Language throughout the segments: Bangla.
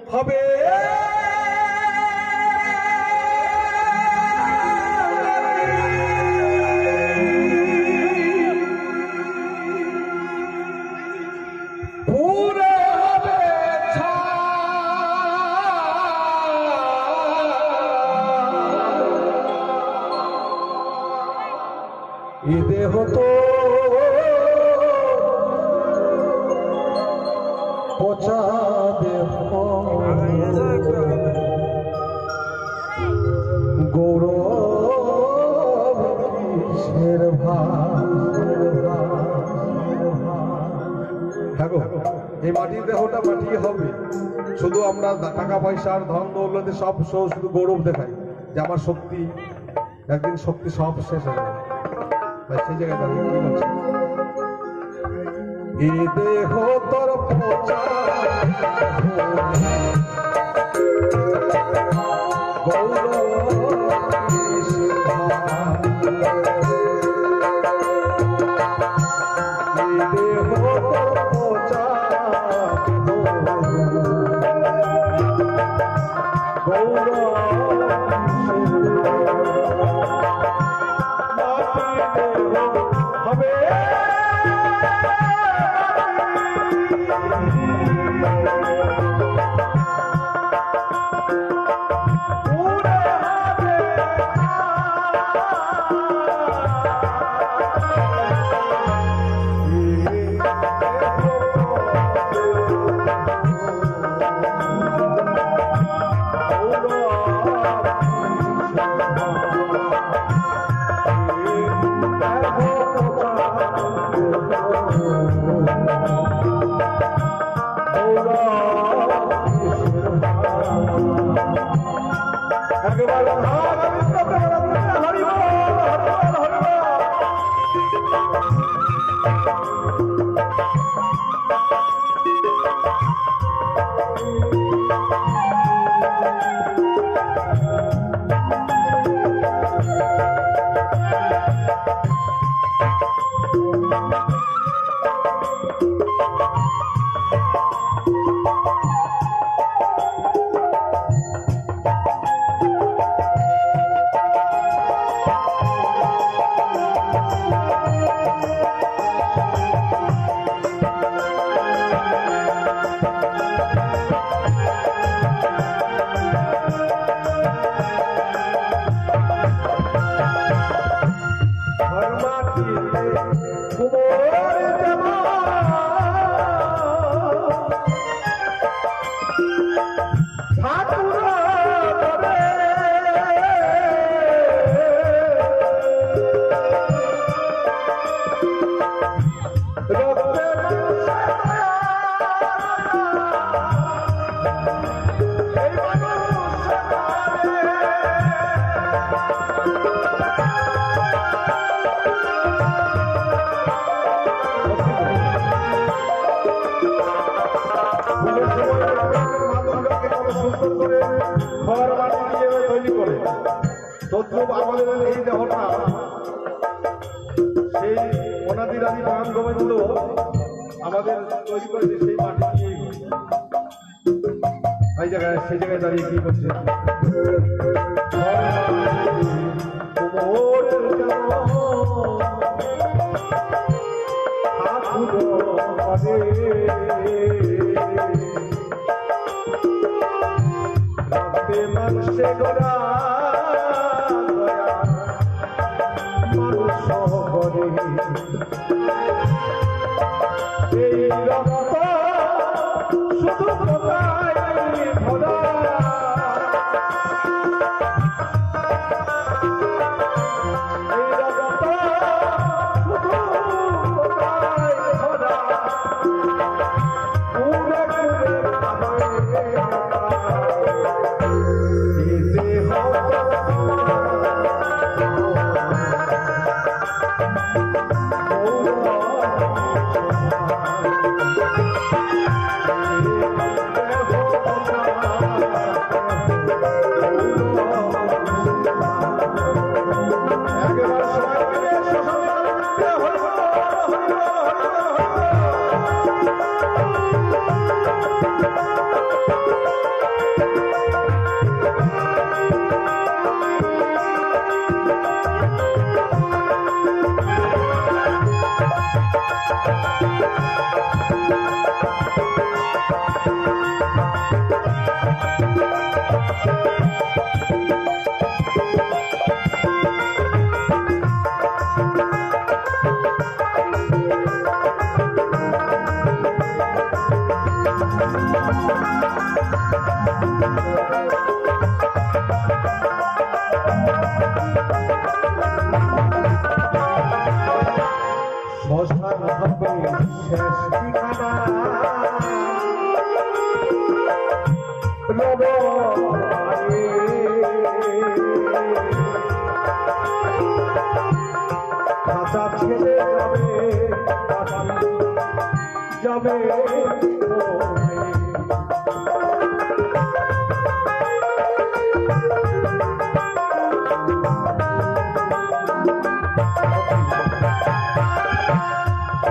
হবে দেহ তো পচা দেহ গৌরব কিসের দেখো এই মাটির দেহটা মাটি হবে শুধু আমরা টাকা পয়সার ধন দৌলতে সব শুধু গৌরব দেখাই যে আমার শক্তি একদিন শক্তি সব শেষ হয়ে যাবে সেই জায়গায় দাঁড়িয়ে কি বলছে এ দেহ তোর পচা শেষ ঠিকানা রব খাতা ছেড়ে যাবে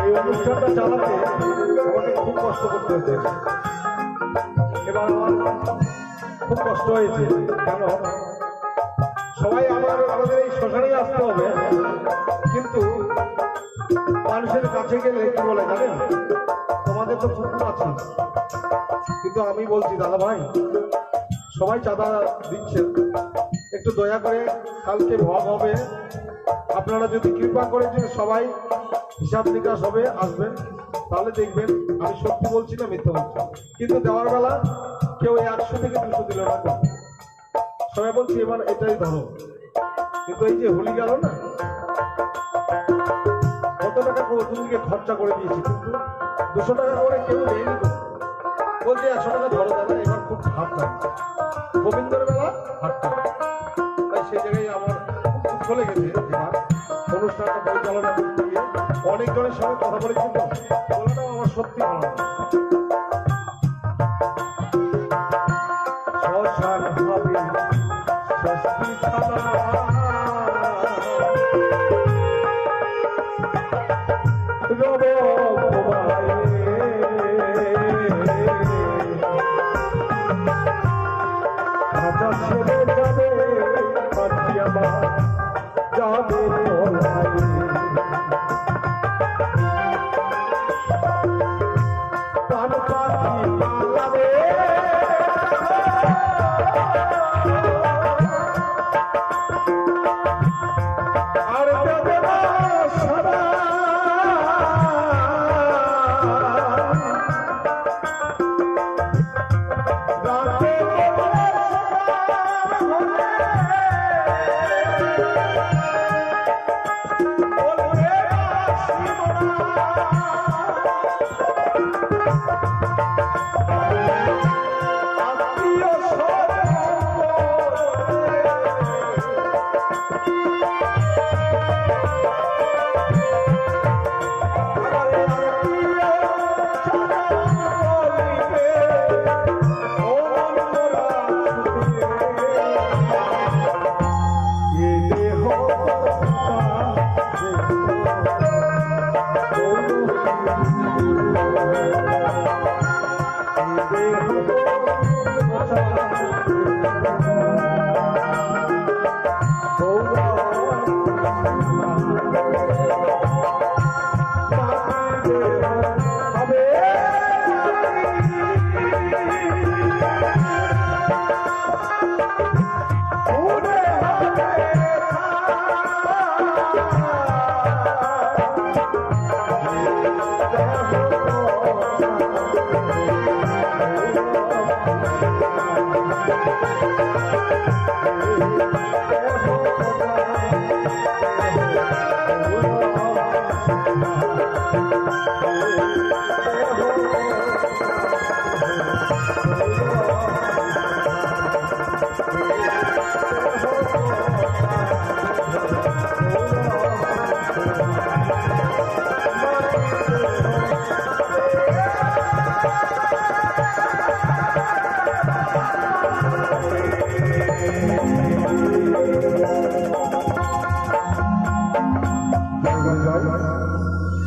এই অনুষ্ঠানটা চালাতে আমাকে খুব কষ্ট করতে হয়েছে। এবার আমার খুব কষ্ট হয়েছে, কেন সবাই আমাদের এই শ্মশানেই আসতে হবে, কিন্তু মানুষের কাছে গেলে কি বলে জানেন, তোমাদের তো পুকুর আছে, কিন্তু আমি বলছি দাদা ভাই সবাই চাঁদা দিচ্ছেন, একটু দয়া করে কালকে ভোগ হবে, আপনারা যদি কৃপা করে যে সবাই হিসাব নিকাশ হবে আসবেন, তাহলে দেখবেন আমি সত্যি বলছি না মিথ্যা বলছি। কিন্তু দেওয়ার বেলা কেউ 100 থেকে 200 দিল না, সবাই বলছি এবার এটাই ধরো। কিন্তু এই যে হোলি গেল না, কত টাকা দিকে খরচা করে দিয়েছি, কিন্তু 200 টাকা করে কেউ নেয়নি, বলছে 100 টাকা ধরো দাদা, এবার খুব হাট লাগছে গোবিন্দর বেলা হাটটা, তাই সেই জায়গায় আমার খুব চলে গেছে। এবার অনুষ্ঠানটা পরিচালনা করতে গিয়ে অনেকজনের সঙ্গে কথা বলে, কিন্তু বলাটাও আমার সত্যি ভালো লাগে। শ্মশান হবে শেষ ঠিকানা রব খাতা ছেড়ে যাবে যাবে প্রাণ পাখি পালাবে আর দেবে না সারা রাতে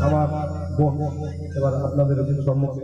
আমার বোন এবার আপনাদের সম্মুখে